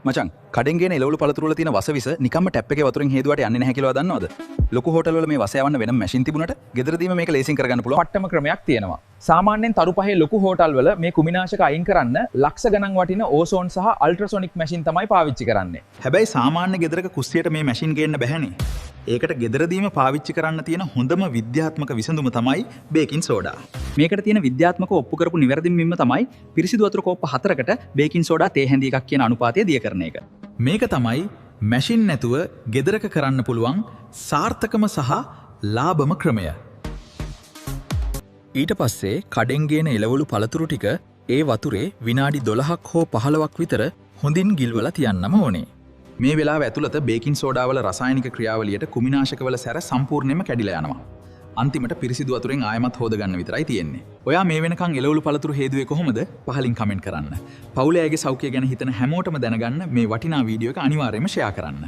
මචං කඩෙන් ගෙන එළවලු පළතුරු වල තියෙන වස විස නිකම්ම ටැප් එකේ වතුරෙන් හේදුවට යන්නේ නැහැ කියලා දන්නවද? ලොකු හෝටල් වල මේ වස යවන්න වෙනම මැෂින් තිබුණට ගෙදරදීම මේක ලේසින් කරගන්න පුළුවන් පට්ටම ක්‍රමයක් තියෙනවා. සාමාන්‍යයෙන් තරු පහේ ලොකු හෝටල් වල මේ කුමිනාශක අයින් කරන්න ලක්ෂ ගණන් වටින ඕසෝන් සහ අල්ට්‍රාසොනික් මැෂින් තමයි පාවිච්චි කරන්නේ. හැබැයි සාමාන්‍ය ගෙදරක කුස්සියට මේ මැෂින් ගේන්න බැහැනේ. ඒකට ගෙදරදීම පාවිච්චි කරන්න තියෙන හොඳම විද්‍යාත්මක විසඳුම තමයි බේකින් සෝඩා. මේකට තියෙන විද්‍යාත්මක ඔප්පු කරපු නිවැරදිම වීම තමයි පිරිසිදු වතුර කෝප්ප 4කට බේකින් සෝඩා තේ හැඳි එකක් කියන අනුපාතය දිය කරන එක. මේක තමයි මැෂින් නැතුව ගෙදරක කරන්න පුළුවන් සාර්ථකම සහ ලාභම ක්‍රමය. ඊට පස්සේ කඩෙන් ගේන එළවලු පළතුරු ටික ඒ වතුරේ විනාඩි 12ක් හෝ 15ක් විතර හොඳින් ගිල්වලා තියන්නම ඕනේ. මේ වෙලාව ඇතුළත බේකින් සෝඩාවල රසායනික ක්‍රියාවලියට කුමිනාශකවල සැර සම්පූර්ණයෙන්ම කැඩිලා යනවා. අන්තිමට පිරිසිදු වතුරෙන් ආයමත් හොදගන්න විතරයි තියෙන්නේ. ඔයා මේ වෙනකන් එළවලු පළතුරු හේදුවේ කොහොමද? පහලින් කමෙන්ට් කරන්න. පවුලේ අයගේ සෞඛ්‍යය ගැන හිතන හැමෝටම දැනගන්න මේ වටිනා වීඩියෝ එක අනිවාර්යයෙන්ම ෂෙයා කරන්න.